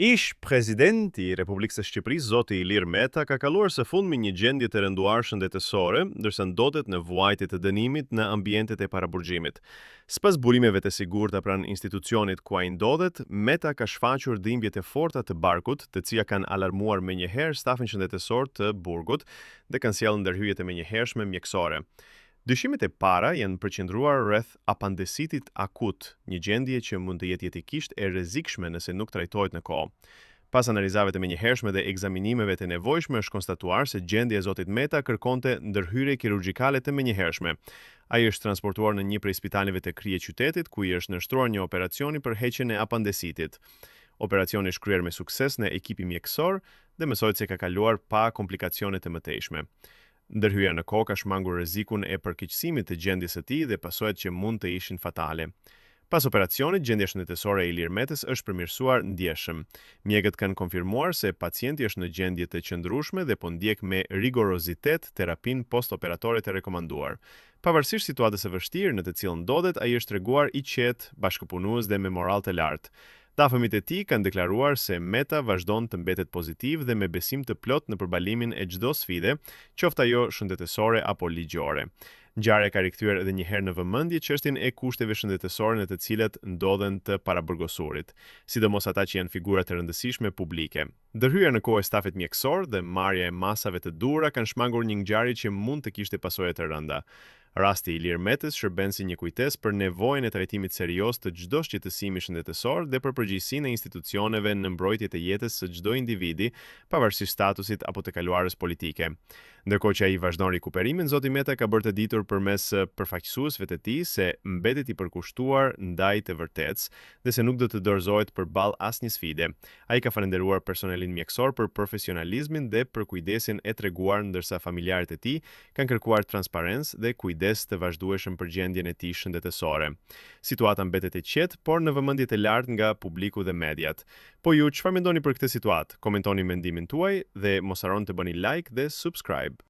Ish presidenti i Republikës së Shqipërisë, zoti Ilir Meta, ka kaluar së fundmi një gjendje të rënduar shëndetësore, ndërsa ndodhet në vuajtje të dënimit në ambientet e paraburgjimit. Sipas burimeve të sigurta pranë institucionit ku ai ndodhet, Meta ka shfaqur dhimbjet e forta të barkut, të cilat kanë alarmuar menjëherë stafin shëndetësor të burgut dhe kanë sjellë ndërhyrje të menjëhershme mjekësore. Dyshimet e para janë përqendruar rreth apandesitit akut, një gjendje që mund të jetë jetikisht e rrezikshme nëse nuk trajtohet në kohë. Pas analizave të menjëhershme dhe ekzaminimeve të nevojshme është konstatuar se gjendja e zotit Meta kërkonte ndërhyrje kirurgjikale të menjëhershme. Ai është transportuar në një prej spitaleve të kryeqytetit, ku I është nështruar një operacioni për heqjen e apandesitit. Operacioni është kryer me sukses në ekipi mjekësor dhe mësohet se ka kaluar pa komplikacione të mëtejshme. Ndërhyrja në kohë ka shmangur rrezikun e përkeqësimit të gjendjes së tij dhe pasojat që mund të ishin fatale. Pas operacionit, gjendja shëndetësore e Ilir Metës është përmirësuar ndjeshëm. Mjekët kanë konfirmuar se pacienti është në gjendje të qëndrueshme dhe po ndjek me rigorozitet terapinë postoperatore të rekomanduar. Pavarësisht situatës së vështirë në të cilën ndodhet, ai është treguar I qetë, bashkëpunues dhe me moral të lartë. Dafëmit e tij kanë deklaruar se Meta vazhdon të mbetet pozitiv dhe me besim të plot në përbalimin e çdo sfide, qoftë ajo shëndetësore apo ligjore. Ngjarja ka rikthyer edhe një herë në vëmendje çështjen e kushteve shëndetësore në të cilat ndodhen të paraburgosurit, sidomos ata që janë figura të rëndësishme publike. Ndërhyrja në kohë e stafit mjekësor dhe marrja e masave të duhura kanë shmangur një ngjarje që mund të kishte pasoja të rënda. Rasti I Ilir Metës shërben si një kujtesë për nevojën e trajtimit serioz të çdo shqetësimi shëndetësor dhe për përgjegjësinë e institucioneve në mbrojtje të jetës së çdo individi, pavarësisht statusit apo të kaluarës politike. Ndërkohë që ai vazhdon rikuperimin, zoti Meta ka bërë të ditur përmes përfaqësuesve të tij se mbetet I përkushtuar ndaj të vërtetës dhe se nuk do të dorëzohet përballë asnjë sfide. Ai ka falendëruar personelin mjekësor për profesionalizmin dhe për kujdesin e treguar, ndërsa familjarët e tij kanë kërkuar transparencë dhe kujdes të vazhdueshëm për gjendjen e tij shëndetësore. Situata mbetet e qetë, por në vëmendje të lartë nga publiku dhe mediat. Po ju, çfarë mendoni për këtë situatë? Komentoni mendimin tuaj dhe mos harroni të bëni like dhe subscribe.